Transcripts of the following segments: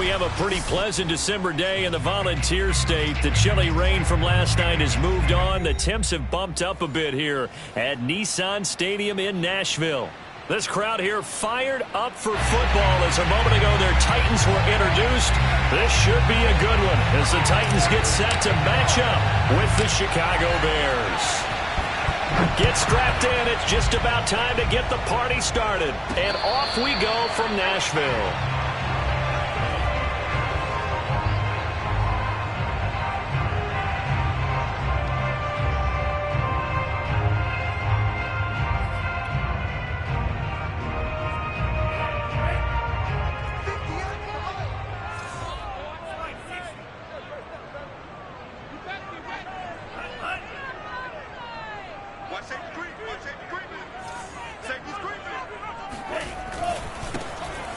have a pretty pleasant December day in the Volunteer State. The chilly rain from last night has moved on. The temps have bumped up a bit here at Nissan Stadium in Nashville. This crowd here fired up for football as a moment ago their Titans were introduced. This should be a good one as the Titans get set to match up with the Chicago Bears. Get strapped in. It's just about time to get the party started. And off we go from Nashville.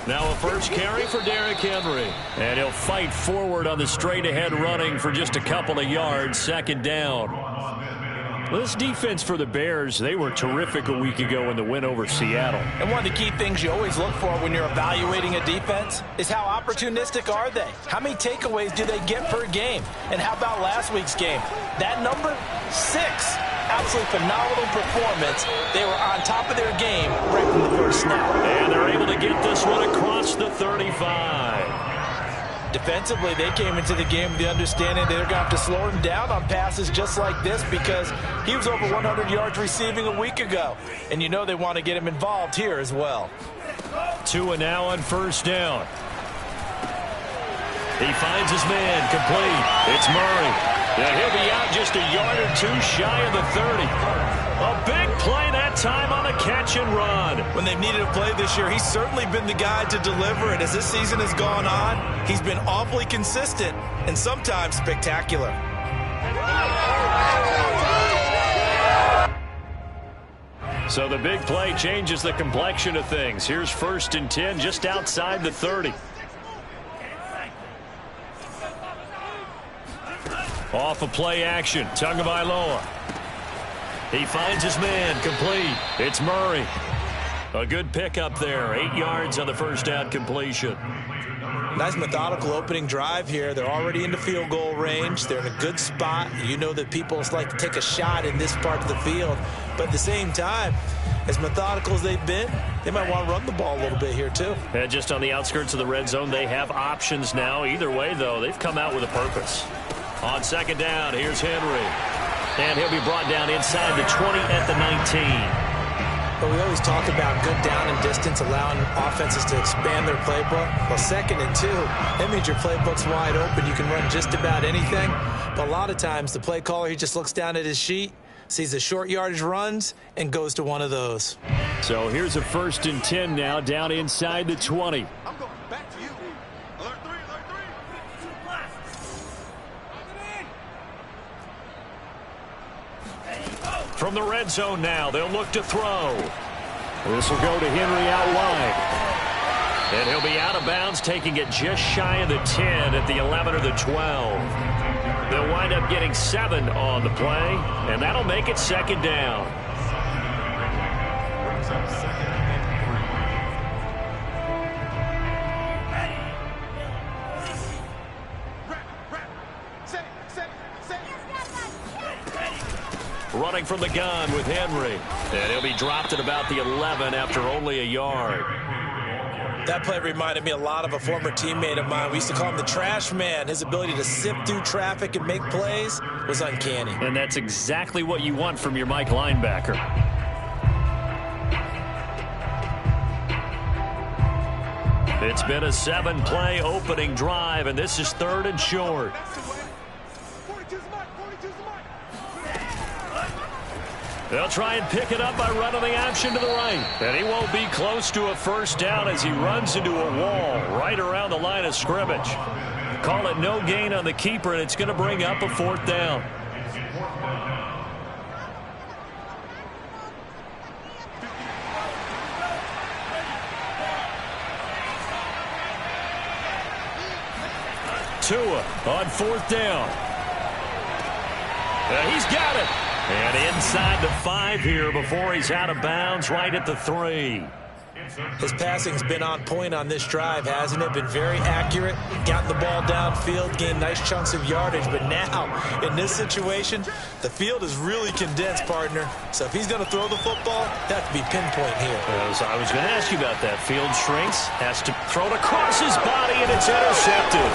Now a first carry for Derrick Henry. And he'll fight forward on the straight-ahead running for just a couple of yards. Second down. This defense for the Bears, they were terrific a week ago in the win over Seattle. And one of the key things you always look for when you're evaluating a defense is how opportunistic are they? How many takeaways do they get per game? And how about last week's game? That number, 6. Absolutely phenomenal performance. They were on top of their game right from the first snap. And they're able to get this one across the 35. Defensively, they came into the game with the understanding they're going to have to slow him down on passes just like this because he was over 100 yards receiving a week ago. And you know they want to get him involved here as well. Tua now on first down. He finds his man complete. It's Murray. Yeah, he'll be out just a yard or two shy of the 30. A big play that time on a catch and run. When they've needed a play this year, he's certainly been the guy to deliver. And as this season has gone on, he's been awfully consistent and sometimes spectacular. So the big play changes the complexion of things. Here's 1st and 10 just outside the 30. Off of play action, Tagovailoa. He finds his man, complete. It's Murray. A good pickup there, 8 yards on the first down completion. Nice methodical opening drive here. They're already into field goal range. They're in a good spot. You know that people like to take a shot in this part of the field. But at the same time, as methodical as they've been, they might want to run the ball a little bit here too. And just on the outskirts of the red zone, they have options now. Either way, though, they've come out with a purpose. On second down, here's Henry. And he'll be brought down inside the 20 at the 19. But we always talk about good down and distance, allowing offenses to expand their playbook. Well, 2nd and 2, that means your playbook's wide open. You can run just about anything. But a lot of times, the play caller, he just looks down at his sheet, sees the short yardage runs, and goes to one of those. So here's a 1st and 10 now, down inside the 20. I'm going back to you. Alert 3, alert 3. From the red zone now, they'll look to throw. This will go to Henry out wide. And he'll be out of bounds, taking it just shy of the 10 at the 11 or the 12. They'll wind up getting 7 on the play, and that'll make it 2nd down. Running from the gun with Henry. And he'll be dropped at about the 11 after only a yard. That play reminded me a lot of a former teammate of mine. We used to call him the trash man. His ability to sift through traffic and make plays was uncanny. And that's exactly what you want from your Mike linebacker. It's been a 7-play opening drive, and this is 3rd and short. They'll try and pick it up by running the option to the right. And he won't be close to a first down as he runs into a wall right around the line of scrimmage. Call it no gain on the keeper, and it's going to bring up a 4th down. Tua on 4th down. He's got it. And inside the 5 here before he's out of bounds right at the 3. His passing's been on point on this drive, hasn't it? Been very accurate, gotten the ball downfield, gained nice chunks of yardage. But now, in this situation, the field is really condensed, partner. So if he's going to throw the football, that would be pinpoint here. I was going to ask you about that. Field shrinks, has to throw it across his body, and it's intercepted.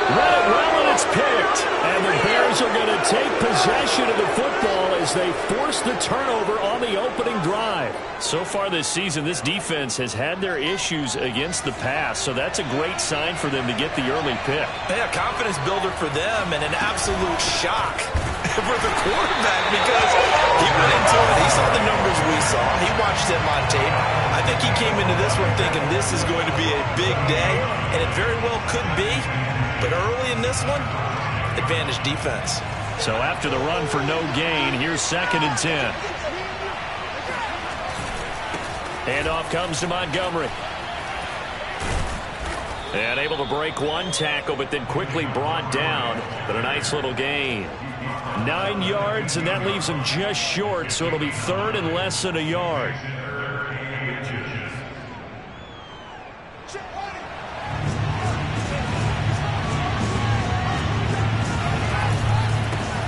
Read it well, and it's picked. And the Bears are going to take possession of the football as they force the turnover on the opening drive. So far this season, this defense has had their issues against the pass, so that's a great sign for them to get the early pick. Yeah, confidence builder for them and an absolute shock for the quarterback because he went into it. He saw the numbers we saw. He watched them on tape. I think he came into this one thinking this is going to be a big day, and it very well could be. But early in this one, advantage defense. So after the run for no gain, here's 2nd and 10. Handoff comes to Montgomery. And able to break one tackle, but then quickly brought down. But a nice little gain. 9 yards, and that leaves him just short, so it'll be 3rd and less than a yard.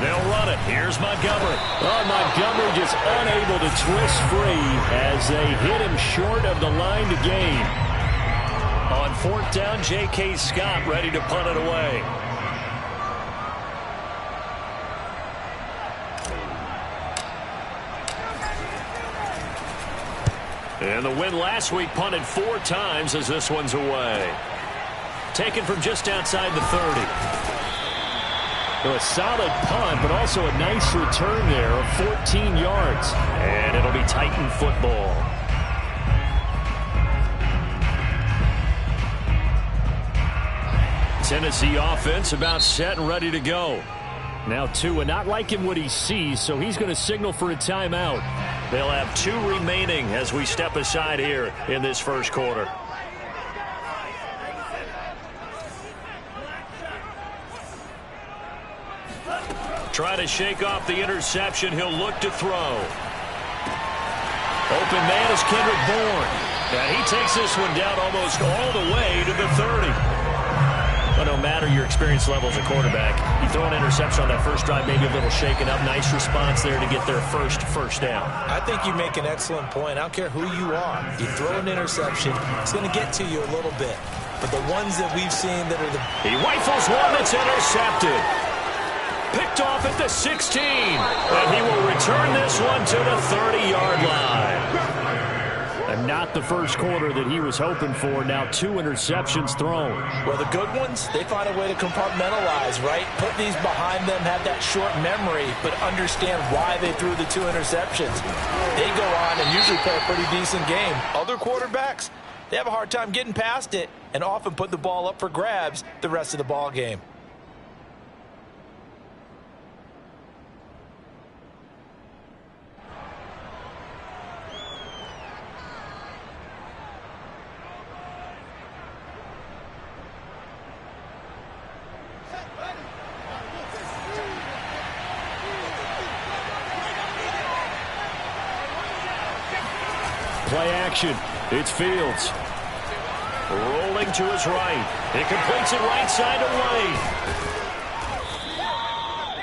They'll run it. Here's Montgomery. Oh, Montgomery just unable to twist free as they hit him short of the line to gain. On 4th down, J.K. Scott ready to punt it away. And the win last week punted 4 times as this one's away. Taken from just outside the 30. So a solid punt, but also a nice return there of 14 yards. And it'll be Titan football. Tennessee offense about set and ready to go. Now Tua not liking what he sees, so he's going to signal for a timeout. They'll have 2 remaining as we step aside here in this first quarter. Try to shake off the interception. He'll look to throw. Open man is Kendrick Bourne. And he takes this one down almost all the way to the 30. But no matter your experience level as a quarterback, you throw an interception on that first drive, maybe a little shaken up. Nice response there to get their first down. I think you make an excellent point. I don't care who you are. You throw an interception, it's going to get to you a little bit. But the ones that we've seen that are the... He rifles one that's intercepted. Picked off at the 16. And he will return this one to the 30-yard line. And not the first quarter that he was hoping for. Now 2 interceptions thrown. Well, the good ones, they find a way to compartmentalize, right? Put these behind them, have that short memory, but understand why they threw the 2 interceptions. They go on and usually play a pretty decent game. Other quarterbacks, they have a hard time getting past it and often put the ball up for grabs the rest of the ball game. Play action. It's Fields. Rolling to his right. He completes it right side away.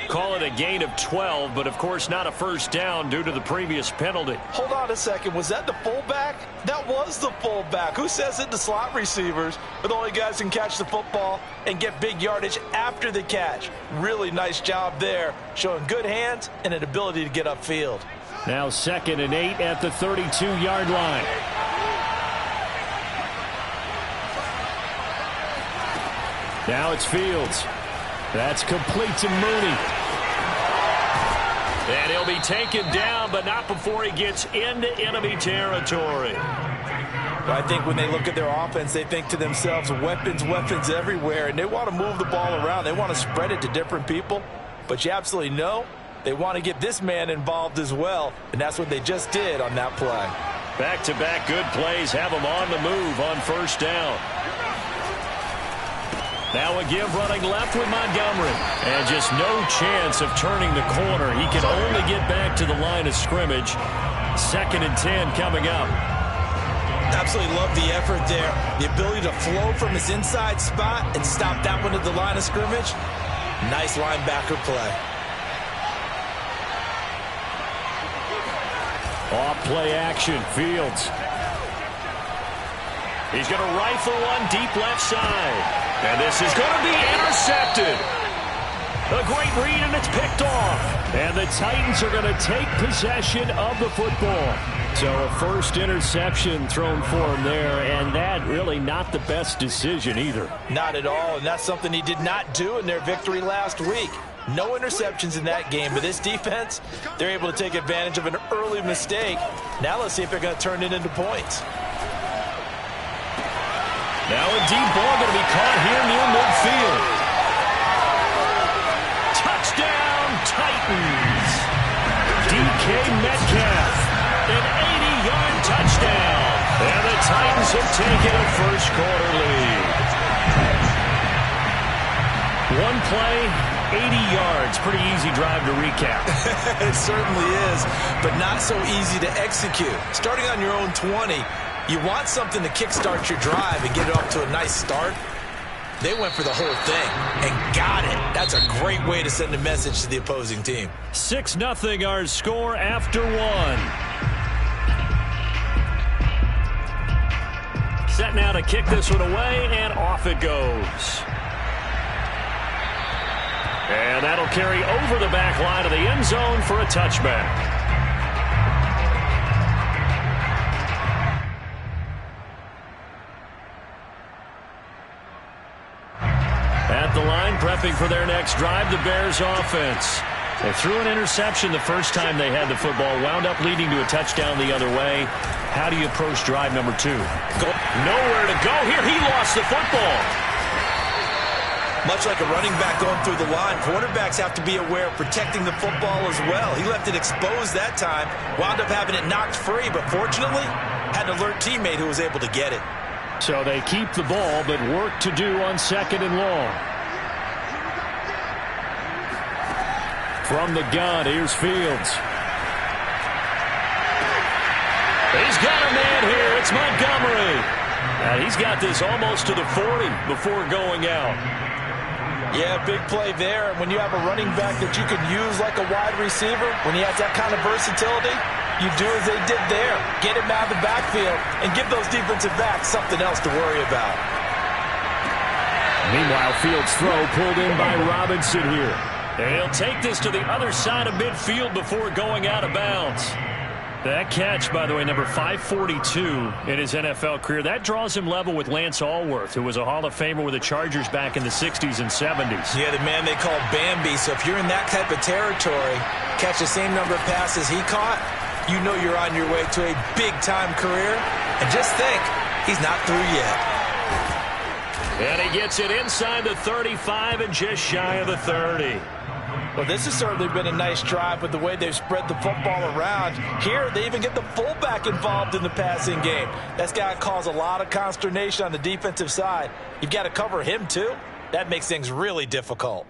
Call it a gain of 12, but of course not a first down due to the previous penalty. Hold on a second. Was that the fullback? That was the fullback. Who says it? The slot receivers are the only guys who can catch the football and get big yardage after the catch. Really nice job there, showing good hands and an ability to get upfield. Now 2nd and 8 at the 32-yard line. Now it's Fields. That's complete to Mooney. And he'll be taken down, but not before he gets into enemy territory. Well, I think when they look at their offense, they think to themselves, weapons everywhere, and they want to move the ball around. They want to spread it to different people, but you absolutely know they want to get this man involved as well, and that's what they just did on that play. Back-to-back good plays have him on the move on first down. Now a give running left with Montgomery. And just no chance of turning the corner. He can only get back to the line of scrimmage. 2nd and 10 coming up. Absolutely love the effort there. The ability to flow from his inside spot and stop that one at the line of scrimmage. Nice linebacker play. Off play action, Fields. He's going to rifle one deep left side. And this is going to be intercepted. A great read, and it's picked off. And the Titans are going to take possession of the football. So a first interception thrown for him there, and that really not the best decision either. Not at all, and that's something he did not do in their victory last week. No interceptions in that game, but this defense, they're able to take advantage of an early mistake. Now let's see if they're going to turn it into points. Now a deep ball going to be caught here near midfield. Touchdown, Titans. DK Metcalf, an 80-yard touchdown. And the Titans have taken a first-quarter lead. One play, 80 yards. Pretty easy drive to recap. It certainly is, but not so easy to execute. Starting on your own 20, you want something to kickstart your drive and get it off to a nice start. They went for the whole thing and got it. That's a great way to send a message to the opposing team. 6-0 our score after one. Set now to kick this one away, and off it goes. And that'll carry over the back line of the end zone for a touchback. At the line, prepping for their next drive, the Bears offense. They threw an interception the first time they had the football, wound up leading to a touchdown the other way. How do you approach drive number 2? Nowhere to go here. He lost the football. Much like a running back going through the line, quarterbacks have to be aware of protecting the football as well. He left it exposed that time, wound up having it knocked free, but fortunately, had an alert teammate who was able to get it. So they keep the ball, but work to do on 2nd and long. From the gun, here's Fields. He's got a man here. It's Montgomery. And he's got this almost to the 40 before going out. Yeah, big play there. And when you have a running back that you can use like a wide receiver, when he has that kind of versatility, you do as they did there. Get him out of the backfield and give those defensive backs something else to worry about. Meanwhile, Fields' throw pulled in by Robinson here. And he'll take this to the other side of midfield before going out of bounds. That catch, by the way, number 542 in his NFL career. That draws him level with Lance Allworth, who was a Hall of Famer with the Chargers back in the 60s and 70s. Yeah, the man they call Bambi. So if you're in that type of territory, catch the same number of passes he caught, you know you're on your way to a big-time career. And just think, he's not through yet. And he gets it inside the 35 and just shy of the 30. Well, this has certainly been a nice drive with the way they've spread the football around. Here, they even get the fullback involved in the passing game. That's got to cause a lot of consternation on the defensive side. You've got to cover him, too. That makes things really difficult.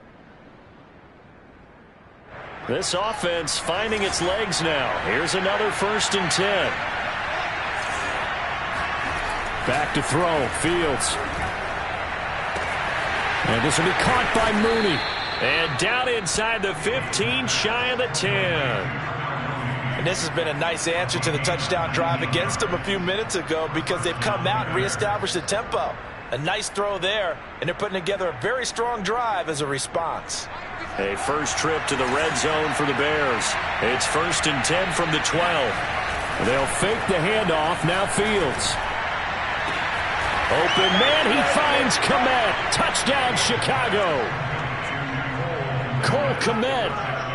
This offense finding its legs now. Here's another 1st and 10. Back to throw, Fields. And this will be caught by Mooney. And down inside the 15, shy of the 10. And this has been a nice answer to the touchdown drive against them a few minutes ago because they've come out and reestablished the tempo. A nice throw there, and they're putting together a very strong drive as a response. A first trip to the red zone for the Bears. It's 1st and 10 from the 12. They'll fake the handoff. Now Fields. Open man, he finds Kmet. Touchdown, Chicago. Cole Kmet,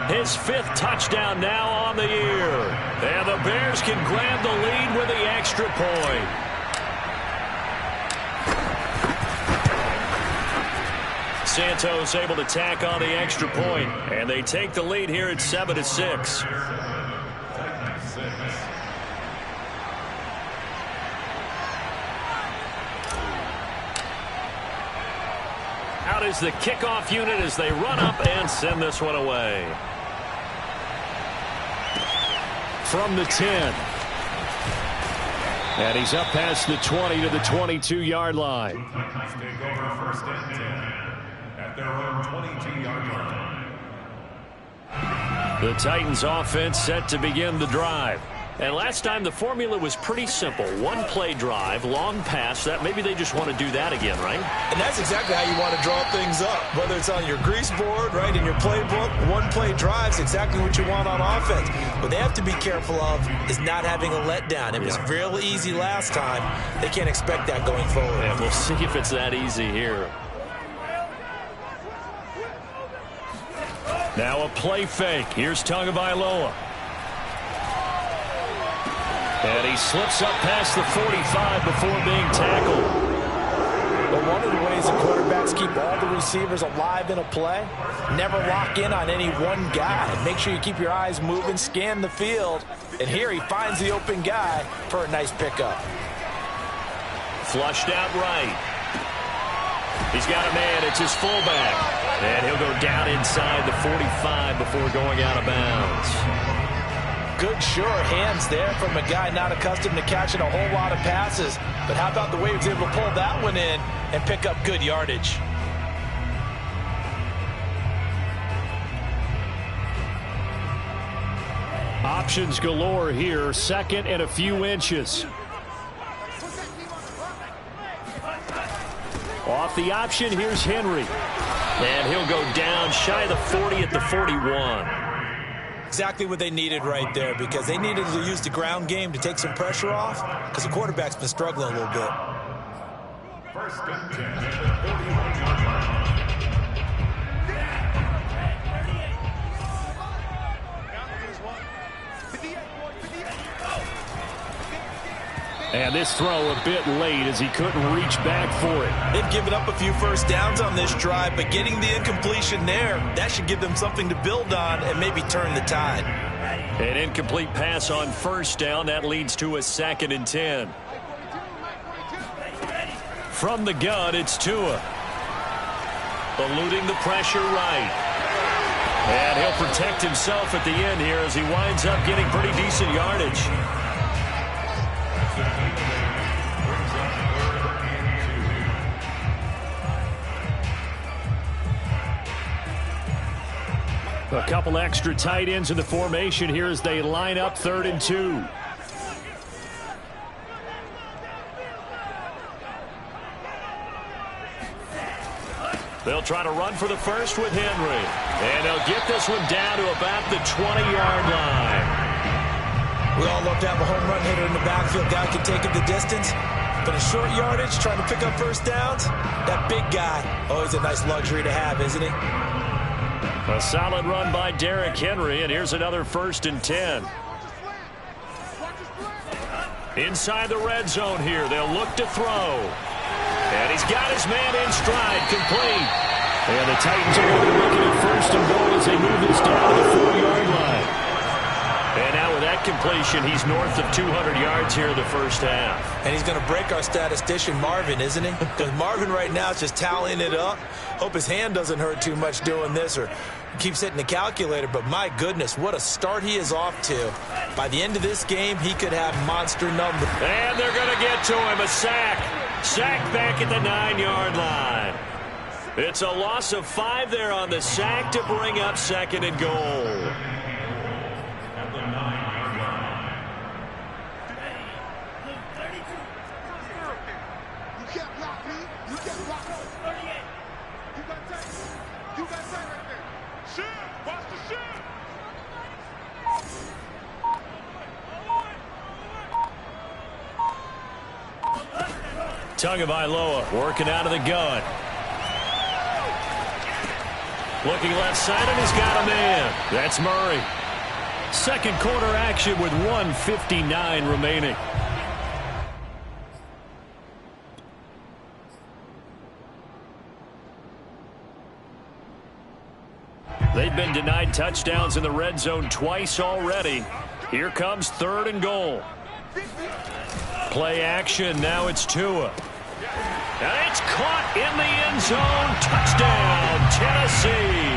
his 5th touchdown now on the year. And the Bears can grab the lead with the extra point. Santos able to tack on the extra point, and they take the lead here at 7-6. Out is the kickoff unit as they run up and send this one away. From the 10. And he's up past the 20 to the 22-yard line. Titans take over first and 10 at their own 22-yard line. The Titans offense set to begin the drive. And last time the formula was pretty simple. One play drive, long pass. That maybe they just want to do that again, right? And that's exactly how you want to draw things up. Whether it's on your grease board, right, in your playbook, one play drive is exactly what you want on offense. What they have to be careful of is not having a letdown. It was real easy last time. They can't expect that going forward. And we'll see if it's that easy here. Now a play fake. Here's Tagovailoa. And he slips up past the 45 before being tackled. But one of the ways the quarterbacks keep all the receivers alive in a play, never lock in on any one guy. Make sure you keep your eyes moving, scan the field. And here he finds the open guy for a nice pickup. Flushed out right. He's got a man. It's his fullback. And he'll go down inside the 45 before going out of bounds. Good, sure hands there from a guy not accustomed to catching a whole lot of passes. But how about the way he was able to pull that one in and pick up good yardage? Options galore here. Second and a few inches. Off the option, here's Henry. And he'll go down shy of the 40 at the 41. Exactly what they needed right there, because they needed to use the ground game to take some pressure off, because the quarterback's been struggling a little bit. First and 10 at the 41-yard line. And this throw a bit late as he couldn't reach back for it. They've given up a few first downs on this drive, but getting the incompletion there, that should give them something to build on and maybe turn the tide. An incomplete pass on first down. That leads to a 2nd and 10. From the gun, it's Tua. Eluding the pressure right. And he'll protect himself at the end here as he winds up getting pretty decent yardage. A couple extra tight ends in the formation here as they line up 3rd and 2. They'll try to run for the first with Henry. And they'll get this one down to about the 20-yard line. We all love to have a home run hitter in the backfield. Guy can take it the distance. But in short yardage, trying to pick up first downs, that big guy, always a nice luxury to have, isn't he? A solid run by Derrick Henry, and here's another 1st and 10. Inside the red zone here, they'll look to throw. And he's got his man in stride, complete. And the Titans are going to be looking at 1st and goal as they move this down to the 4-yard line. And now with that completion, he's north of 200 yards here in the first half. And he's going to break our statistician, Marvin, isn't he? Because Marvin right now is just tallying it up. Hope his hand doesn't hurt too much doing this or keeps hitting the calculator. But my goodness, what a start he is off to. By the end of this game, he could have monster numbers. And they're going to get to him. A sack. Sack back at the 9-yard line. It's a loss of 5 there on the sack to bring up 2nd and goal. Tagovailoa working out of the gun. Looking left side, and he's got a man. That's Murray. Second quarter action with 1:59 remaining. They've been denied touchdowns in the red zone twice already. Here comes 3rd and goal. Play action. Now it's Tua. And it's caught in the end zone. Touchdown, Tennessee.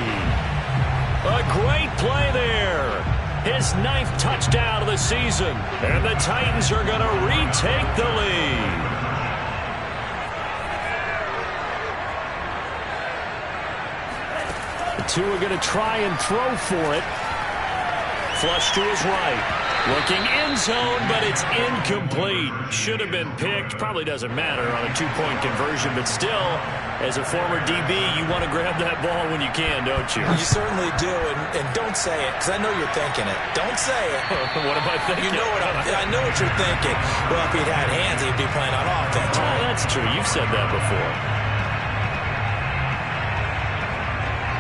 A great play there. his 9th touchdown of the season. And the Titans are going to retake the lead. The two are going to try and throw for it. Flush to his right. Looking end zone, but it's incomplete. Should have been picked. Probably doesn't matter on a 2-point conversion, but still, as a former DB, you want to grab that ball when you can, don't you? You certainly do, and don't say it, because I know you're thinking it. Don't say it. What am I thinking? You know I know what you're thinking. Well, if he'd had hands, he'd be playing on offense. Oh, that's true. You've said that before.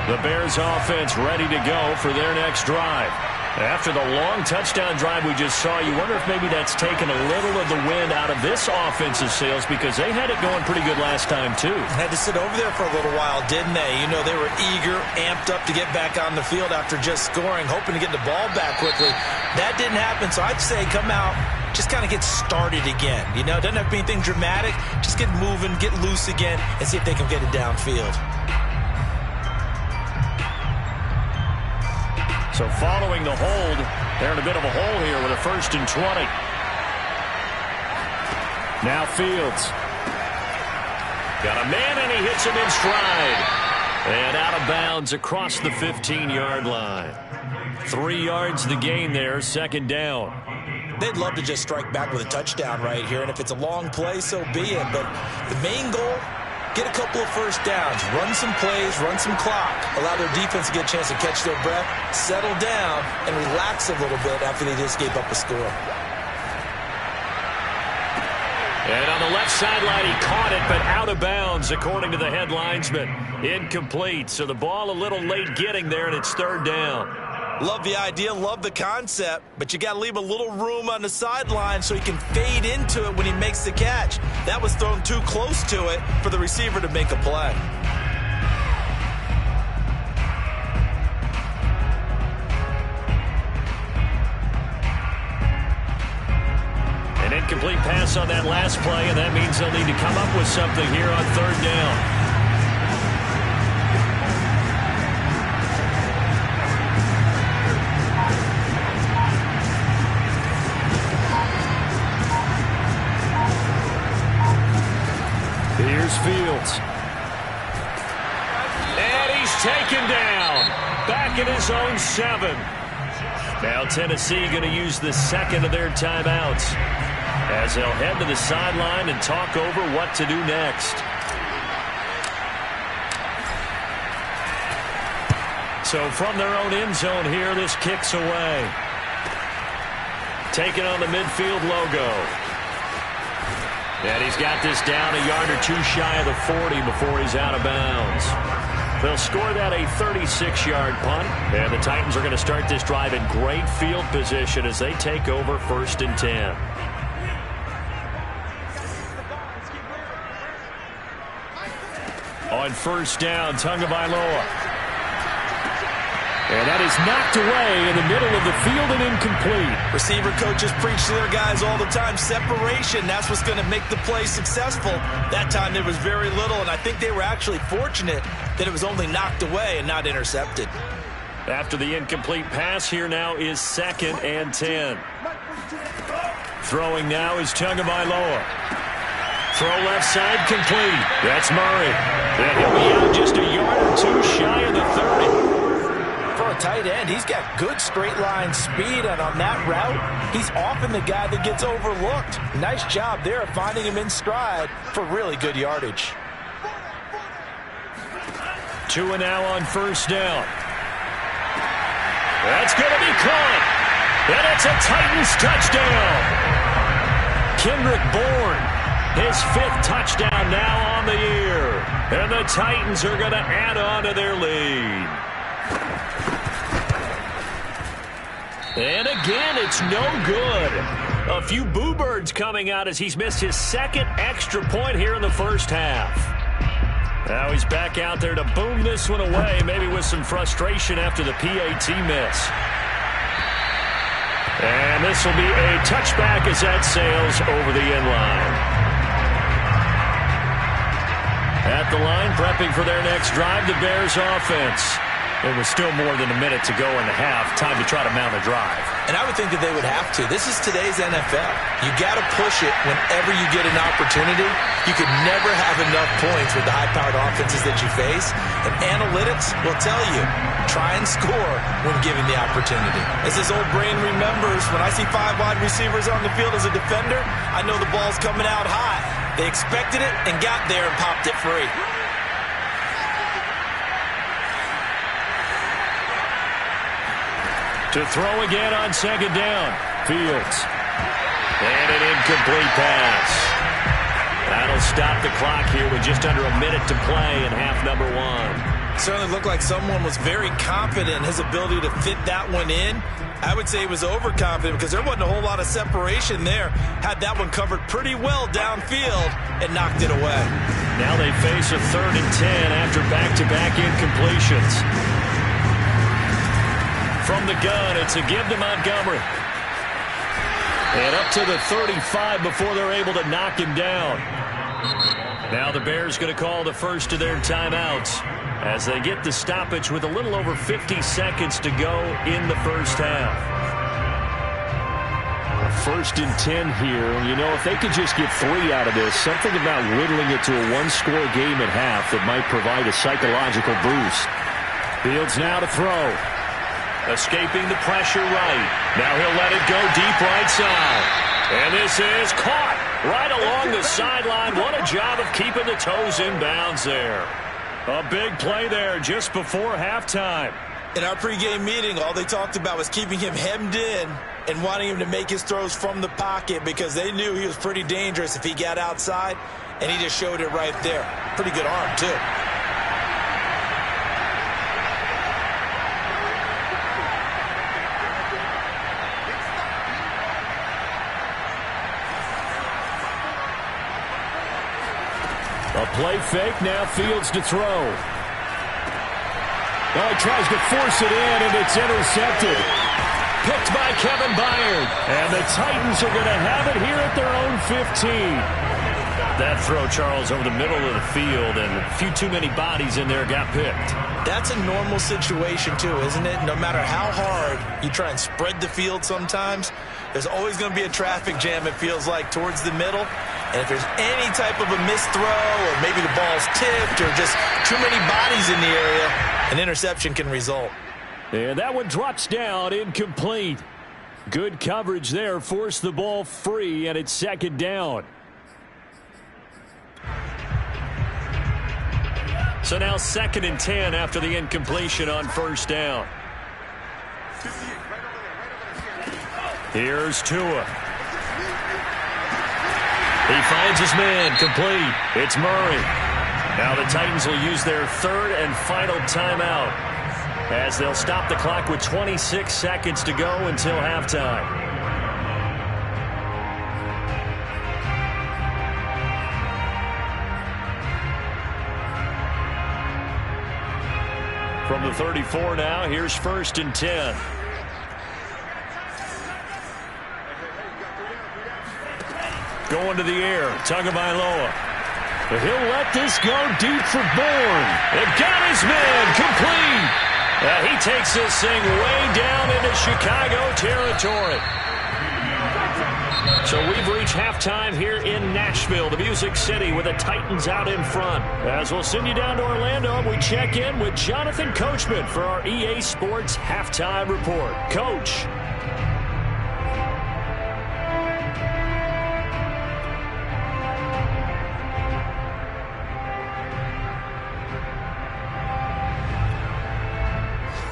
The Bears offense ready to go for their next drive. After the long touchdown drive we just saw, you wonder if maybe that's taken a little of the wind out of this offensive sails, because they had it going pretty good last time, too. Had to sit over there for a little while, didn't they? You know, they were eager, amped up to get back on the field after just scoring, hoping to get the ball back quickly. That didn't happen, so I'd say come out, just kind of get started again. You know, it doesn't have to be anything dramatic. Just get moving, get loose again, and see if they can get it downfield. So following the hold, they're in a bit of a hole here with a 1st and 20. Now Fields. Got a man, and he hits him in stride. And out of bounds across the 15-yard line. 3 yards the gain there, 2nd down. They'd love to just strike back with a touchdown right here, and if it's a long play, so be it. But the main goal, get a couple of 1st downs, run some plays, run some clock, allow their defense to get a chance to catch their breath, settle down, and relax a little bit after they just gave up a score. And on the left sideline, he caught it, but out of bounds, according to the head linesman. Incomplete, so the ball a little late getting there, and it's 3rd down. Love the idea, love the concept, but you got to leave a little room on the sideline so he can fade into it when he makes the catch. That was thrown too close to it for the receiver to make a play. An incomplete pass on that last play, and that means they'll need to come up with something here on 3rd down. Here's Fields. And he's taken down. Back in his own 7. Now Tennessee going to use the 2nd of their timeouts as they'll head to the sideline and talk over what to do next. So from their own end zone here, this kicks away. Taking on the midfield logo. And he's got this down a yard or 2 shy of the 40 before he's out of bounds. They'll score that a 36-yard punt. And the Titans are going to start this drive in great field position as they take over 1st and 10. On 1st down, Tagovailoa. And that is knocked away in the middle of the field and incomplete. Receiver coaches preach to their guys all the time. Separation, that's what's going to make the play successful. That time there was very little, and I think they were actually fortunate that it was only knocked away and not intercepted. After the incomplete pass, here now is 2nd and 10. Throwing now is Tagovailoa. Throw left side complete. That's Murray. And he'll be out just a yard or 2 shy of the 30. For a tight end, he's got good straight line speed, and on that route, he's often the guy that gets overlooked. Nice job there of finding him in stride for really good yardage. 2 and now on 1st down. That's going to be caught. And it's a Titans touchdown. Kendrick Bourne, his 5th touchdown now on the year. And the Titans are going to add on to their lead. And again, it's no good. A few boo birds coming out as he's missed his 2nd extra point here in the 1st half. Now he's back out there to boom this one away, maybe with some frustration after the PAT miss. And this will be a touchback as that sails over the end line. At the line, prepping for their next drive, the Bears offense. There was still more than a minute to go in the half. Time to try to mount a drive. And I would think that they would have to. This is today's NFL. You got to push it whenever you get an opportunity. You could never have enough points with the high-powered offenses that you face. And analytics will tell you, try and score when given the opportunity. As his old brain remembers, when I see 5 wide receivers on the field as a defender, I know the ball's coming out high. They expected it and got there and popped it free. To throw again on second down. Fields. And an incomplete pass. That'll stop the clock here with just under a minute to play in half number 1. Certainly looked like someone was very confident in his ability to fit that one in. I would say he was overconfident because there wasn't a whole lot of separation there. Had that one covered pretty well downfield and knocked it away. Now they face a 3rd and 10 after back-to-back incompletions. From the gun, it's a give to Montgomery. And up to the 35 before they're able to knock him down. Now the Bears going to call the first of their timeouts as they get the stoppage with a little over 50 seconds to go in the first half. A 1st and 10 here. You know, if they could just get 3 out of this, something about whittling it to a 1-score game at half that might provide a psychological boost. Fields now to throw. Escaping the pressure right. Now he'll let it go deep right side. And this is caught right along the sideline. What a job of keeping the toes in bounds there. A big play there just before halftime. In our pregame meeting, all they talked about was keeping him hemmed in and wanting him to make his throws from the pocket because they knew he was pretty dangerous if he got outside, and he just showed it right there. Pretty good arm, too. A play fake, now Fields to throw. Oh, he tries to force it in, and it's intercepted. Picked by Kevin Byard. And the Titans are going to have it here at their own 15. That throw, Charles, over the middle of the field, and a few too many bodies in there got picked. That's a normal situation, too, isn't it? No matter how hard you try and spread the field sometimes, there's always going to be a traffic jam, it feels like, towards the middle. And if there's any type of a missed throw or maybe the ball's tipped or just too many bodies in the area, an interception can result. And that one drops down, incomplete. Good coverage there, forced the ball free, and it's second down. So now 2nd and 10 after the incompletion on first down. Here's Tua. He finds his man, complete. It's Murray. Now the Titans will use their 3rd and final timeout as they'll stop the clock with 26 seconds to go until halftime. From the 34 now, here's 1st and 10. Going to the air, Tagovailoa. But he'll let this go deep for Bourne. They've got his man, complete. He takes this thing way down into Chicago territory. So we've reached halftime here in Nashville, the Music City, with the Titans out in front. As we'll send you down to Orlando, we check in with Jonathan Coachman for our EA Sports Halftime Report. Coach.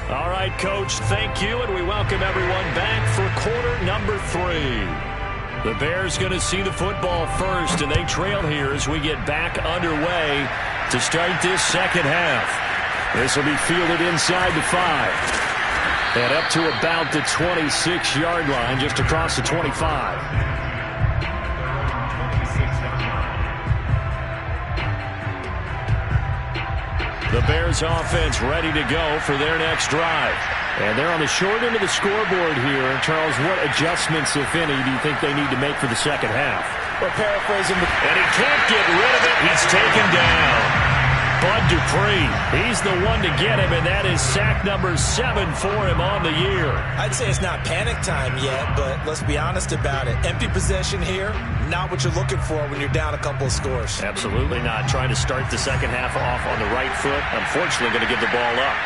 All right, Coach, thank you, and we welcome everyone back for quarter number 3. The Bears going to see the football first, and they trail here as we get back underway to start this second half. This will be fielded inside the 5 and up to about the 26-yard line, just across the 25. The Bears offense ready to go for their next drive. And they're on the short end of the scoreboard here. And Charles, what adjustments, if any, do you think they need to make for the second half? Well, paraphrasing, and he can't get rid of it. He's taken down. Bud Dupree, he's the one to get him, and that is sack number 7 for him on the year. I'd say it's not panic time yet, but let's be honest about it. Empty possession here, not what you're looking for when you're down a couple of scores. Absolutely not. Trying to start the second half off on the right foot. Unfortunately, going to give the ball up.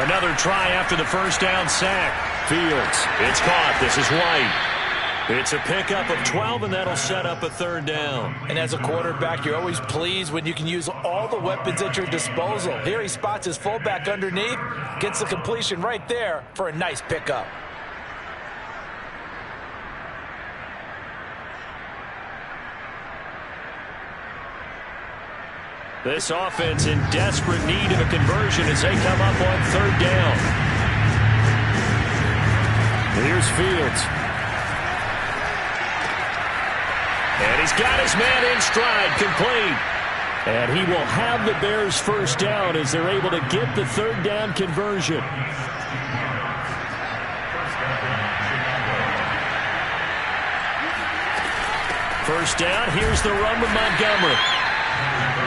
Another try after the first down sack. Fields, it's caught. This is White. It's a pickup of 12, and that'll set up a third down. And as a quarterback, you're always pleased when you can use all the weapons at your disposal. Here he spots his fullback underneath, gets the completion right there for a nice pickup. This offense in desperate need of a conversion as they come up on third down. Here's Fields. And he's got his man in stride, complete. And he will have the Bears first down as they're able to get the third down conversion. First down, here's the run with Montgomery.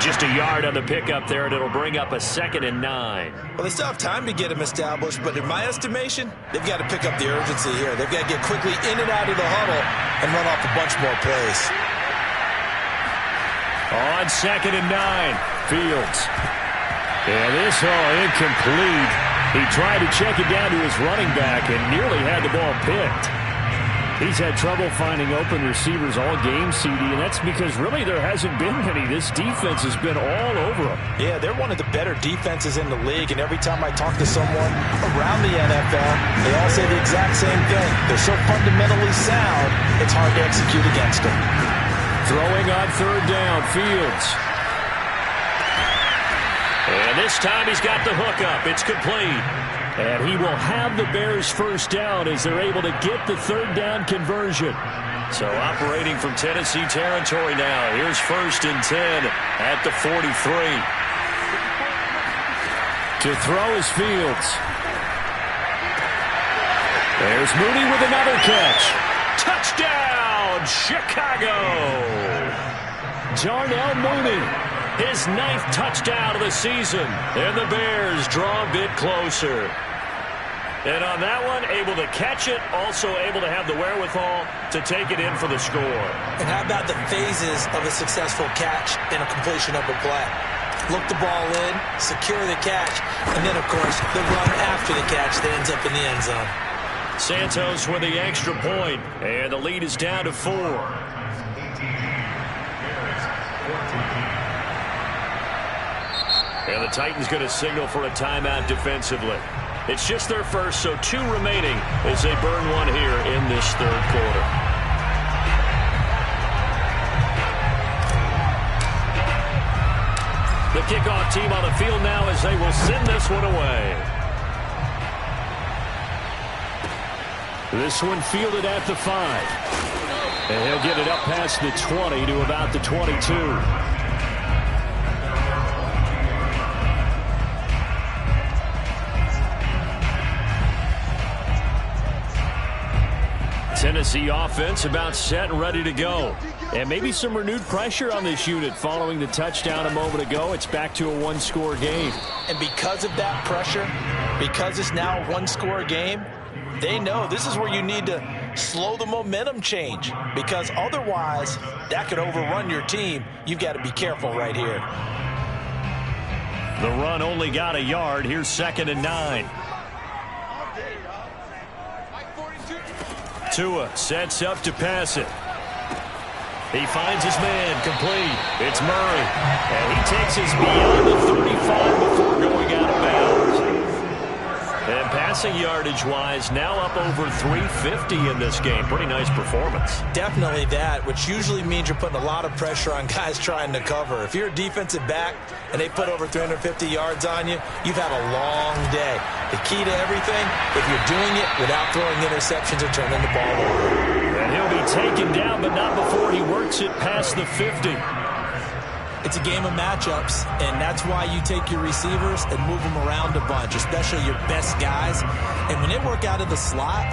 Just a yard on the pickup there, and it'll bring up a 2nd and 9. Well, they still have time to get him established, but in my estimation, they've got to pick up the urgency here. They've got to get quickly in and out of the huddle and run off a bunch more plays. On 2nd and 9, Fields. And this incomplete. He tried to check it down to his running back and nearly had the ball picked. He's had trouble finding open receivers all game, CD, and that's because really there hasn't been many. This defense has been all over them. Yeah, they're one of the better defenses in the league, and every time I talk to someone around the NFL, they all say the exact same thing. They're so fundamentally sound, it's hard to execute against them. Throwing on third down, Fields. And this time he's got the hook up. It's complete. And he will have the Bears first down as they're able to get the third down conversion. So operating from Tennessee territory now. Here's 1st and 10 at the 43. To throw is Fields. There's Mooney with another catch. Touchdown, Chicago! Darnell Mooney, his 9th touchdown of the season. And the Bears draw a bit closer. And on that one, able to catch it, also able to have the wherewithal to take it in for the score. And how about the phases of a successful catch and a completion of a play? Look the ball in, secure the catch, and then, of course, the run after the catch that ends up in the end zone. Santos with the extra point, and the lead is down to 4. And the Titans going to signal for a timeout defensively. It's just their first, so 2 remaining as they burn one here in this third quarter. The kickoff team on the field now as they will send this one away. This one fielded at the 5. And he'll get it up past the 20 to about the 22. Tennessee offense about set and ready to go. And maybe some renewed pressure on this unit following the touchdown a moment ago. It's back to a 1-score game. And because of that pressure, because it's now a 1-score game, they know this is where you need to slow the momentum change, because otherwise that could overrun your team. You've got to be careful right here. The run only got a yard. Here's 2nd and 9. Tua sets up to pass it. He finds his man, complete. It's Murray. And he takes us beyond the 35 before going out of bounds. And passing yardage-wise, now up over 350 in this game. Pretty nice performance. Definitely that, which usually means you're putting a lot of pressure on guys trying to cover. If you're a defensive back and they put over 350 yards on you, you've had a long day. The key to everything, if you're doing it without throwing interceptions or turning the ball over. And he'll be taken down, but not before he works it past the 50. It's a game of matchups, and that's why you take your receivers and move them around a bunch, especially your best guys. And when they work out of the slot,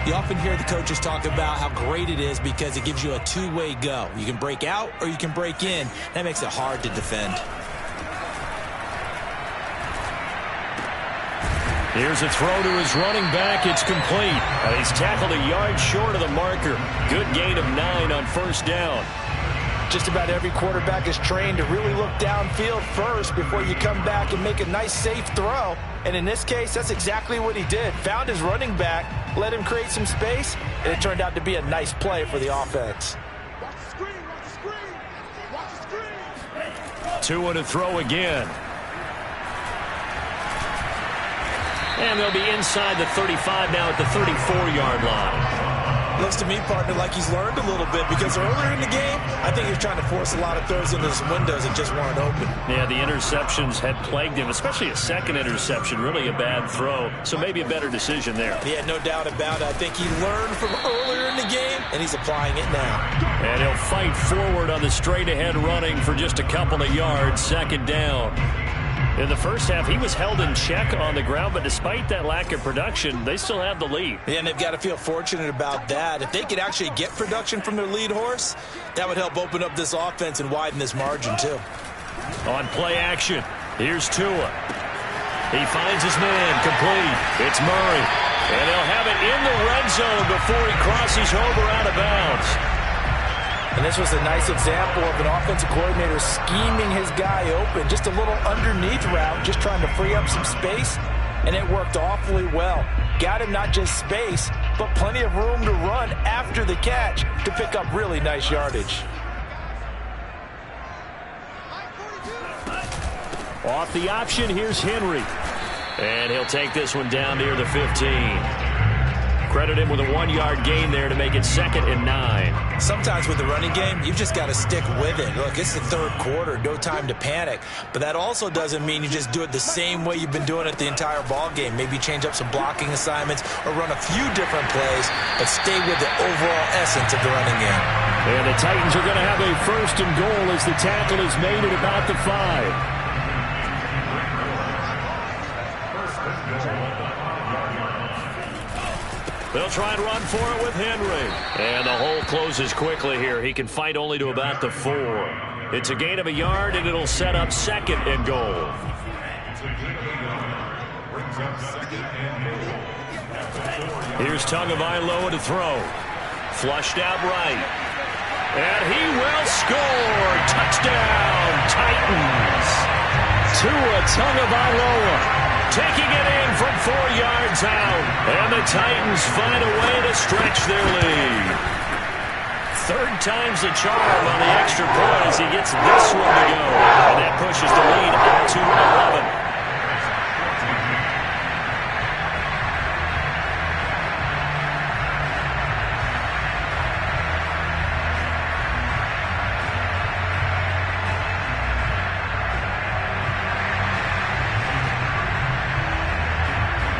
you often hear the coaches talk about how great it is because it gives you a two-way go. You can break out or you can break in. That makes it hard to defend. Here's a throw to his running back. It's complete. And he's tackled a yard short of the marker. Good gain of 9 on first down. Just about every quarterback is trained to really look downfield first before you come back and make a nice, safe throw. And in this case, that's exactly what he did. Found his running back, let him create some space, and it turned out to be a nice play for the offense. Watch the screen, watch the screen, watch the screen. Tua to throw again. And they'll be inside the 35 now at the 34-yard line. Looks to me, partner, like he's learned a little bit because earlier in the game, I think he was trying to force a lot of throws into some windows that just weren't open. Yeah, the interceptions had plagued him, especially a second interception, really a bad throw. So maybe a better decision there. Yeah, no doubt about it. I think he learned from earlier in the game, and he's applying it now. And he'll fight forward on the straight-ahead running for just a couple of yards, second down. In the first half, he was held in check on the ground, but despite that lack of production, they still have the lead. Yeah, and they've got to feel fortunate about that. If they could actually get production from their lead horse, that would help open up this offense and widen this margin, too. On play action, here's Tua. He finds his man, complete. It's Murray. And he'll have it in the red zone before he crosses over out of bounds. And this was a nice example of an offensive coordinator scheming his guy open. Just a little underneath route, just trying to free up some space. And it worked awfully well. Got him not just space, but plenty of room to run after the catch to pick up really nice yardage. Off the option, here's Henry. And he'll take this one down near the 15. Credit him with a 1-yard gain there to make it 2nd and 9. Sometimes with the running game, you've just got to stick with it. Look, it's the third quarter, no time to panic. But that also doesn't mean you just do it the same way you've been doing it the entire ball game. Maybe change up some blocking assignments or run a few different plays, but stay with the overall essence of the running game. And the Titans are going to have a 1st and goal as the tackle is made at about the 5. They'll try and run for it with Henry. And the hole closes quickly here. He can fight only to about the 4. It's a gain of a yard, and it'll set up 2nd and goal. Here's Tagovailoa to throw. Flushed out right. And he will score. Touchdown, Titans. Tua Tagovailoa taking it in from 4 yards out. And the Titans find a way to stretch their lead. 3rd time's the charm on the extra point as he gets this one to go. And that pushes the lead up to 11.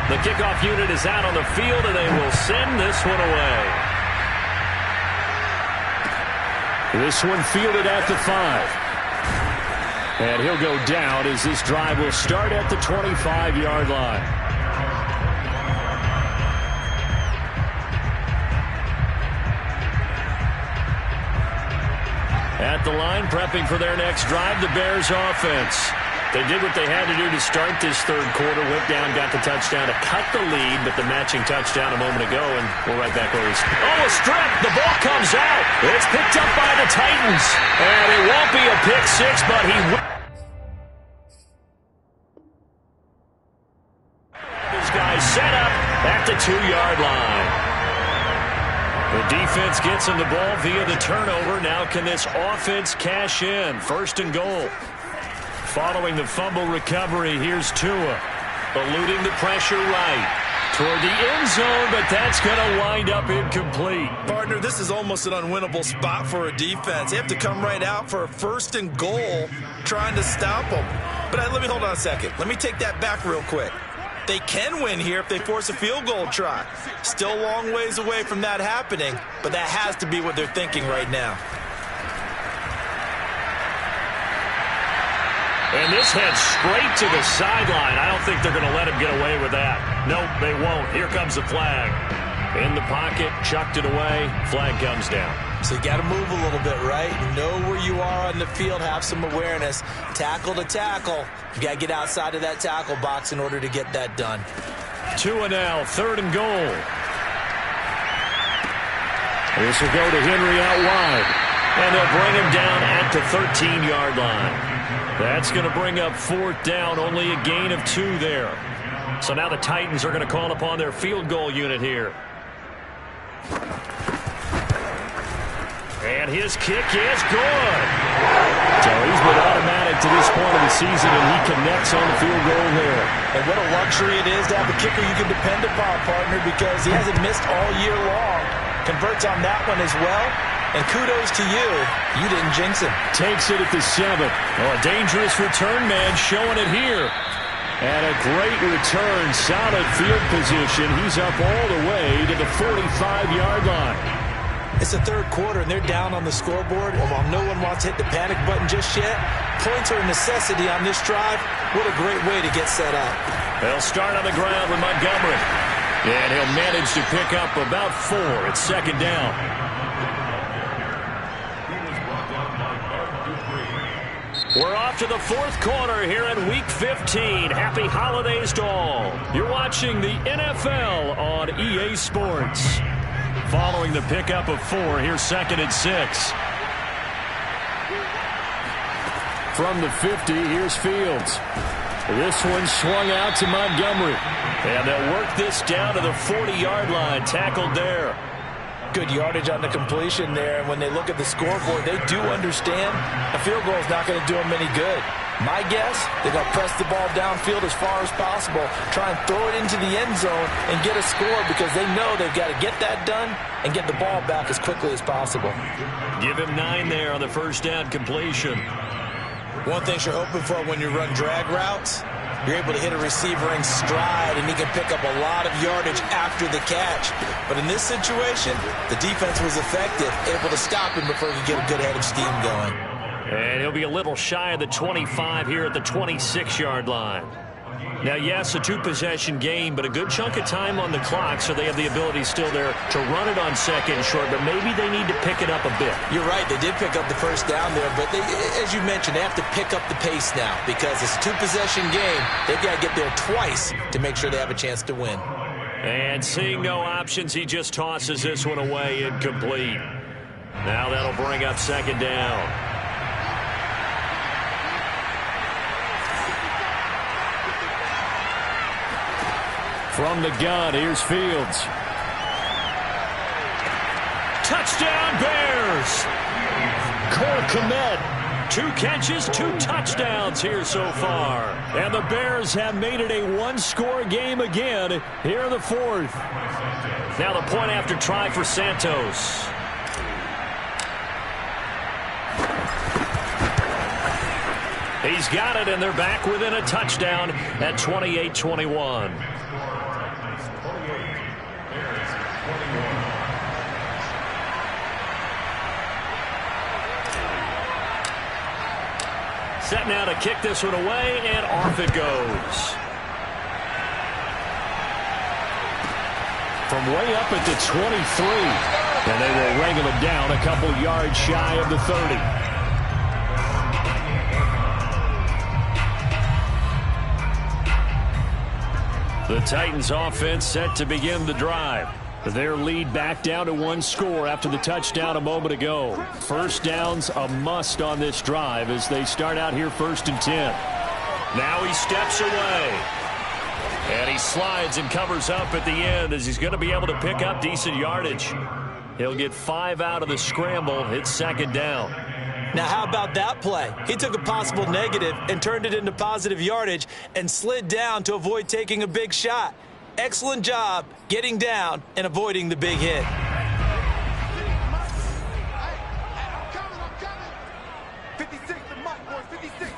The kickoff unit is out on the field, and they will send this one away. This one fielded at the 5. And he'll go down as this drive will start at the 25-yard line. At the line, prepping for their next drive, the Bears offense. They did what they had to do to start this 3rd quarter. Went down, got the touchdown to cut the lead, but the matching touchdown a moment ago, and we're right back where we started. Oh, a strip! The ball comes out. It's picked up by the Titans. And it won't be a pick 6, but he will. This guy set up at the 2-yard line. The defense gets him the ball via the turnover. Now can this offense cash in? 1st and goal. Following the fumble recovery, here's Tua. Eluding the pressure right. Toward the end zone, but that's going to wind up incomplete. Partner, this is almost an unwinnable spot for a defense. They have to come right out for a 1st and goal trying to stop them. But let me hold on a second. Let me take that back real quick. They can win here if they force a field goal try. Still a long ways away from that happening, but that has to be what they're thinking right now. And this heads straight to the sideline. I don't think they're going to let him get away with that. Nope, they won't. Here comes the flag. In the pocket, chucked it away. Flag comes down. So you got to move a little bit, right? Know where you are on the field, have some awareness. Tackle to tackle. You got to get outside of that tackle box in order to get that done. 2 and now, 3rd and goal. This will go to Henry out wide. And they'll bring him down at the 13-yard line. That's going to bring up 4th down, only a gain of 2 there. So now the Titans are going to call upon their field goal unit here. And his kick is good. So he's been automatic to this point of the season, and he connects on the field goal there. And what a luxury it is to have a kicker you can depend upon, partner, because he hasn't missed all year long. Converts on that one as well. And kudos to you. You didn't jinx him. Takes it at the 7. Oh, a dangerous return man showing it here. And a great return. Solid field position. He's up all the way to the 45-yard line. It's the 3rd quarter, and they're down on the scoreboard. And while no one wants to hit the panic button just yet, points are a necessity on this drive. What a great way to get set up. They'll start on the ground with Montgomery. And he'll manage to pick up about 4 at 2nd down. We're off to the 4th quarter here in Week 15. Happy holidays to all. You're watching the NFL on EA Sports. Following the pickup of 4, here's 2nd and 6. From the 50, here's Fields. This one swung out to Montgomery. And they'll work this down to the 40-yard line. Tackled there. Good yardage on the completion there. And when they look at the scoreboard, they do understand a field goal is not going to do them any good. My guess, they're going to press the ball downfield as far as possible, try and throw it into the end zone and get a score because they know they've got to get that done and get the ball back as quickly as possible. Give him 9 there on the 1st down completion. One thing you're hoping for when you run drag routes, you're able to hit a receiver in stride, and he can pick up a lot of yardage after the catch. But in this situation, the defense was effective, able to stop him before he could get a good head of steam going. And he'll be a little shy of the 25 here at the 26-yard line. Now, yes, a 2-possession game, but a good chunk of time on the clock, so they have the ability still there to run it on 2nd and short, but maybe they need to pick it up a bit. You're right. They did pick up the 1st down there, but they, as you mentioned, they have to pick up the pace now because it's a 2-possession game. They've got to get there twice to make sure they have a chance to win. And seeing no options, he just tosses this one away incomplete. Now that'll bring up 2nd down. From the gun, here's Fields. Touchdown, Bears! Cole Kmet, 2 catches, 2 touchdowns here so far. And the Bears have made it a 1-score game again here in the 4th. Now the point after try for Santos. He's got it, and they're back within a touchdown at 28-21. Set now to kick this one away, and off it goes. From way up at the 23. And they will wrangle it down a couple yards shy of the 30. The Titans offense set to begin the drive. Their lead back down to 1 score after the touchdown a moment ago. 1st down's a must on this drive as they start out here 1st and 10. Now he steps away. And he slides and covers up at the end as he's going to be able to pick up decent yardage. He'll get 5 out of the scramble. It's 2nd down. Now, how about that play? He took a possible negative and turned it into positive yardage and slid down to avoid taking a big shot. Excellent job getting down and avoiding the big hit. I'm coming. 56 to Mike, boys, 56.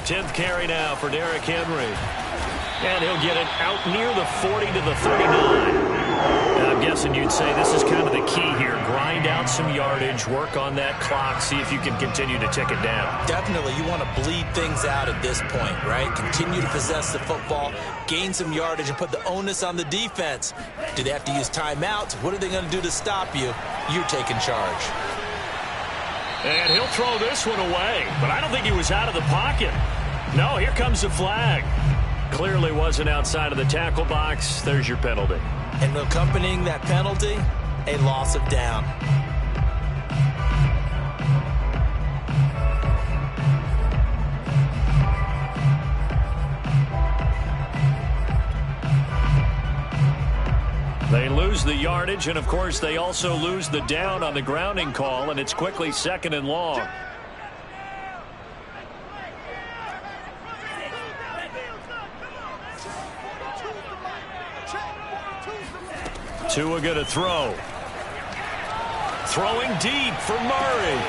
10th carry now for Derrick Henry. And he'll get it out near the 40 to the 39. And I'm guessing you'd say this is kind of the key here. Grind out some yardage, work on that clock, see if you can continue to tick it down. Definitely, you want to bleed things out at this point, right? Continue to possess the football, gain some yardage, and put the onus on the defense. Do they have to use timeouts? What are they going to do to stop you? You're taking charge. And he'll throw this one away, but I don't think he was out of the pocket. No, here comes the flag. Clearly wasn't outside of the tackle box. There's your penalty. And accompanying that penalty, a loss of down. They lose the yardage, and of course they also lose the down on the grounding call, and it's quickly 2nd and long. Tua going to throw. Throwing deep for Murray.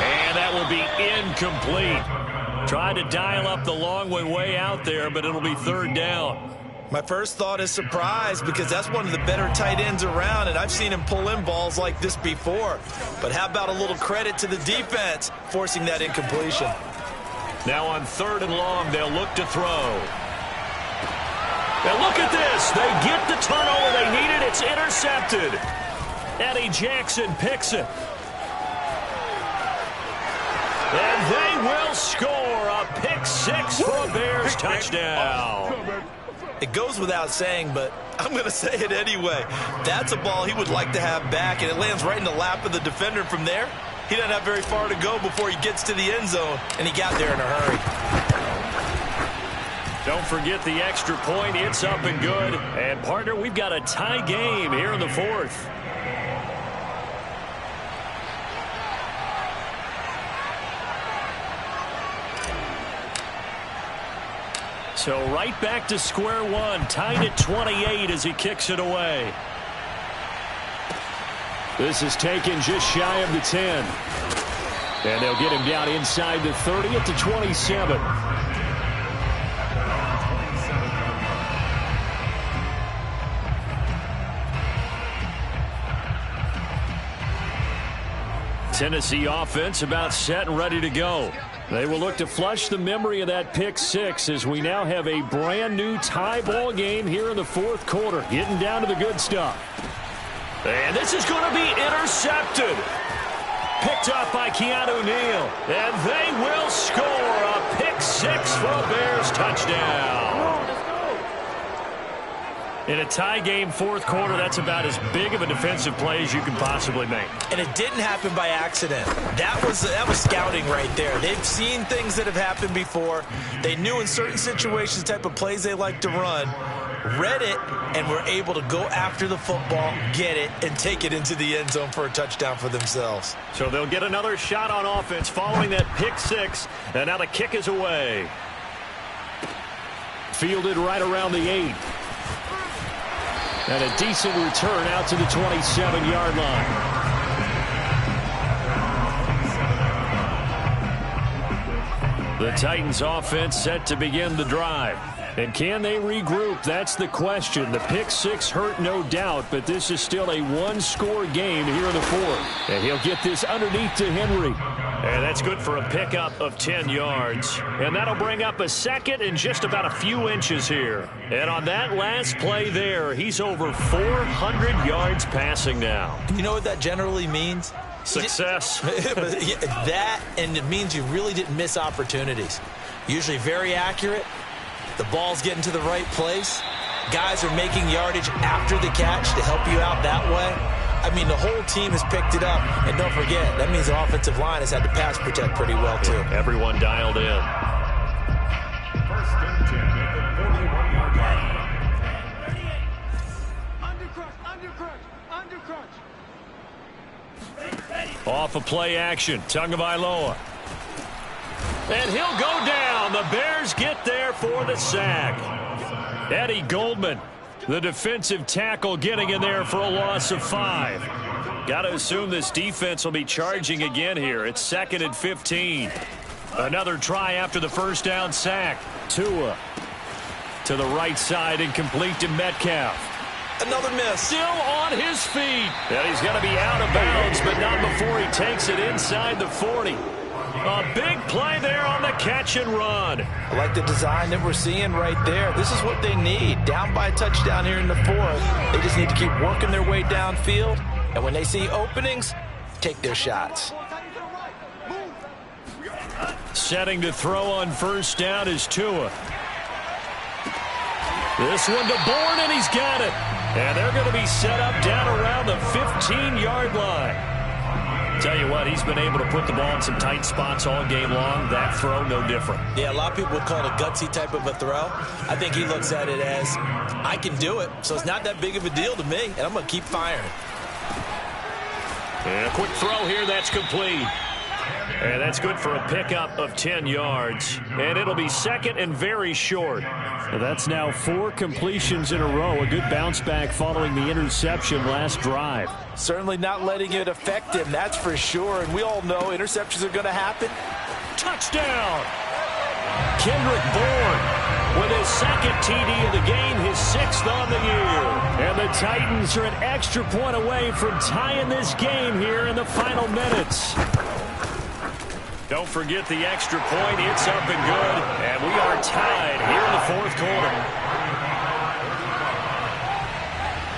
And that will be incomplete. Tried to dial up the long way out there, but it'll be 3rd down. My first thought is surprise, because that's one of the better tight ends around, and I've seen him pull in balls like this before. But how about a little credit to the defense forcing that incompletion? Now on 3rd and long, they'll look to throw. And look at this. They get the turnover they needed. It's intercepted. Eddie Jackson picks it. And they will score a pick 6 for a Bears touchdown. It goes without saying, but I'm going to say it anyway. That's a ball he would like to have back, and it lands right in the lap of the defender. From there, he doesn't have very far to go before he gets to the end zone, and he got there in a hurry. Don't forget the extra point. It's up and good. And, partner, we've got a tie game here in the 4th. So right back to square one, tied at 28 as he kicks it away. This is taken just shy of the 10. And they'll get him down inside the 30 at the 27. Tennessee offense about set and ready to go. They will look to flush the memory of that pick 6 as we now have a brand new tie ball game here in the 4th quarter. Getting down to the good stuff. And this is going to be intercepted. Picked up by Keanu Neal. And they will score a pick 6 for a Bears touchdown. In a tie game 4th quarter, that's about as big of a defensive play as you can possibly make. And it didn't happen by accident. That was scouting right there. They've seen things that have happened before. They knew in certain situations the type of plays they like to run, read it, and were able to go after the football, get it, and take it into the end zone for a touchdown for themselves. So they'll get another shot on offense following that pick 6, and now the kick is away. Fielded right around the 8. And a decent return out to the 27-yard line. The Titans offense set to begin the drive. And can they regroup? That's the question. The pick 6 hurt, no doubt, but this is still a one-score game here in the 4th. And he'll get this underneath to Henry. And that's good for a pickup of 10 yards. And that'll bring up a 2nd and just about a few inches here. And on that last play there, he's over 400 yards passing now. You know what that generally means? Success. That, and it means you really didn't miss opportunities. Usually very accurate. The ball's getting to the right place. Guys are making yardage after the catch to help you out that way. I mean, the whole team has picked it up. And don't forget, that means the offensive line has had to pass protect pretty well, too. Everyone dialed in. 1st and 10 at the 41-yard line. Off a play action. Tagovailoa. And he'll go down. The Bears get there for the sack. Eddie Goldman, the defensive tackle, getting in there for a loss of 5. Got to assume this defense will be charging again here. It's 2nd and 15. Another try after the first down sack. Tua to the right side and complete to Metcalf. Another miss. Still on his feet. And he's going to be out of bounds, but not before he takes it inside the 40. A big play there on the catch and run. I like the design that we're seeing right there. This is what they need. Down by a touchdown here in the 4th. They just need to keep working their way downfield. And when they see openings, take their shots. Setting to throw on first down is Tua. This one to Bourne, and he's got it. And they're going to be set up down around the 15-yard line. Tell you what, he's been able to put the ball in some tight spots all game long. That throw, no different. Yeah, a lot of people would call it a gutsy type of a throw. I think he looks at it as, I can do it, so it's not that big of a deal to me, and I'm going to keep firing. And a quick throw here, that's complete. And that's good for a pickup of 10 yards. And it'll be second and very short. That's now 4 completions in a row. A good bounce back following the interception last drive. Certainly not letting it affect him, that's for sure. And we all know interceptions are going to happen. Touchdown! Kendrick Bourne with his second TD of the game, his 6th on the year. And the Titans are an extra point away from tying this game here in the final minutes. Don't forget the extra point. It's up and good. And we are tied here in the 4th quarter.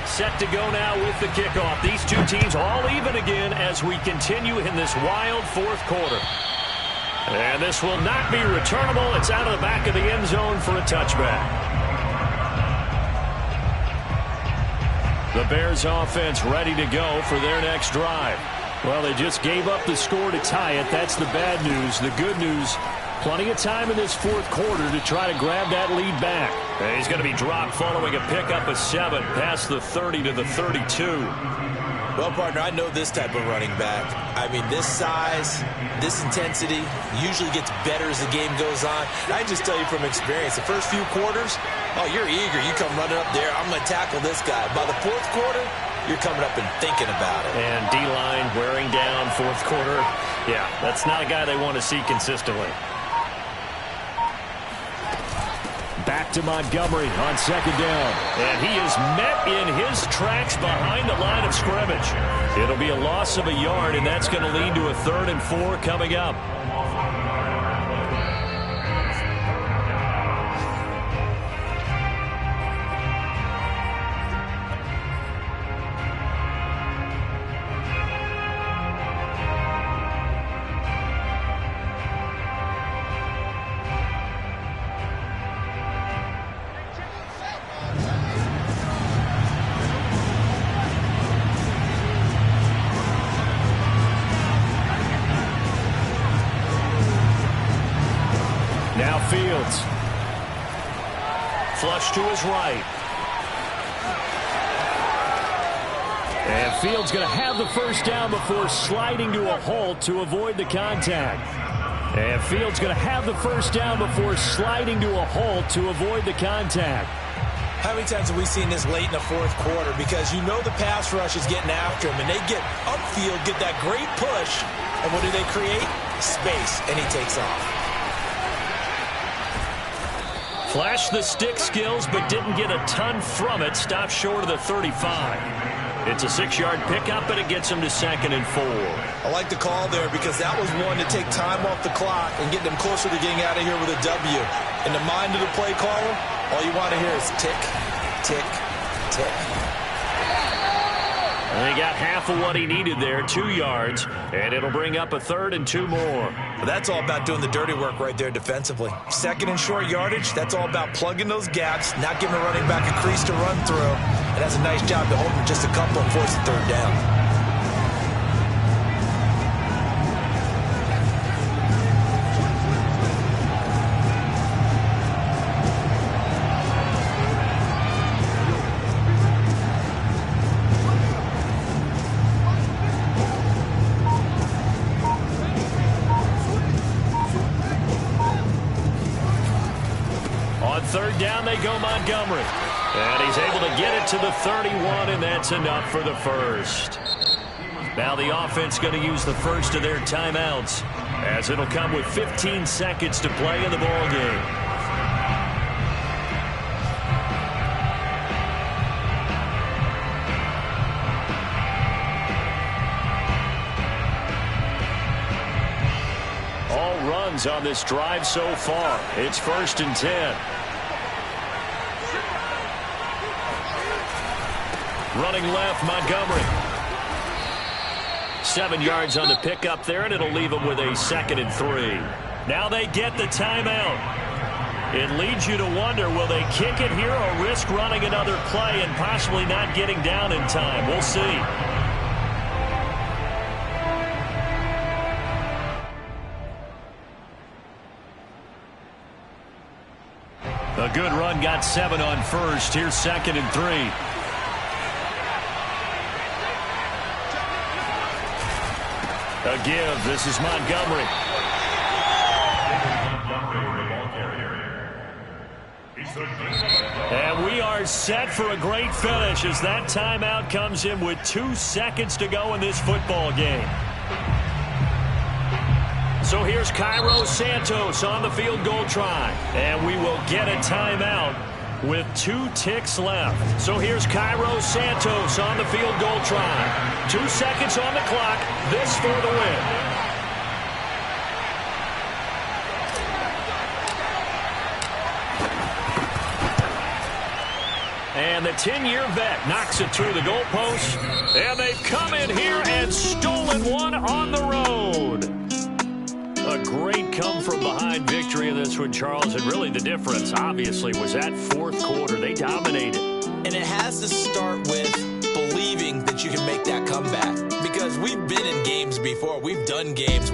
Set to go now with the kickoff. These two teams all even again as we continue in this wild 4th quarter. And this will not be returnable. It's out of the back of the end zone for a touchback. The Bears offense ready to go for their next drive. Well, they just gave up the score to tie it. That's the bad news. The good news, plenty of time in this 4th quarter to try to grab that lead back. And he's going to be dropped following a pickup of 7 past the 30 to the 32. Well, partner, I know this type of running back. I mean, this size, this intensity usually gets better as the game goes on. I just tell you from experience, the first few quarters, oh, you're eager. You come running up there, I'm going to tackle this guy. By the 4th quarter, you're coming up and thinking about it. And D-line wearing down 4th quarter. Yeah, that's not a guy they want to see consistently. Back to Montgomery on 2nd down. And he is met in his tracks behind the line of scrimmage. It'll be a loss of a yard, and that's going to lead to a 3rd and 4 coming up. Now Fields. Flush to his right. And Fields going to have the first down before sliding to a halt to avoid the contact. And Fields going to have the first down before sliding to a halt to avoid the contact. How many times have we seen this late in the 4th quarter? Because you know the pass rush is getting after him, and they get upfield, get that great push, and what do they create? Space, and he takes off. Flashed the stick skills, but didn't get a ton from it. Stopped short of the 35. It's a 6-yard pickup, and it gets him to 2nd and 4. I like the call there because that was one to take time off the clock and get them closer to getting out of here with a W. In the mind of the play caller, all you want to hear is tick, tick, tick. And he got half of what he needed there, 2 yards, and it'll bring up a 3rd and 2 more. But that's all about doing the dirty work right there defensively. 2nd and short yardage, that's all about plugging those gaps, not giving a running back a crease to run through. And that's a nice job to hold him just a couple and force the 3rd down. On 3rd down, they go Montgomery. And he's able to get it to the 31, and that's enough for the first. Now the offense going to use the first of their timeouts, as it'll come with 15 seconds to play in the ballgame. All runs on this drive so far. It's 1st and 10. Running left, Montgomery. 7 yards on the pickup there, and it'll leave them with a 2nd and 3. Now they get the timeout. It leads you to wonder, will they kick it here or risk running another play and possibly not getting down in time? We'll see. A good run, got 7 on first. Here's 2nd and 3. A give. This is Montgomery. And we are set for a great finish as that timeout comes in with 2 seconds to go in this football game. So here's Cairo Santos on the field goal try. And we will get a timeout with 2 ticks left. So here's Cairo Santos on the field goal try. 2 seconds on the clock. This for the win. And the 10-year vet knocks it through the goalpost. And they've come in here and stolen one on the road. A great come-from-behind victory in this one, Charles. And really the difference, obviously, was that 4th quarter. They dominated. And it has to start with believing that you can make that comeback. Because we've been in games before. We've done games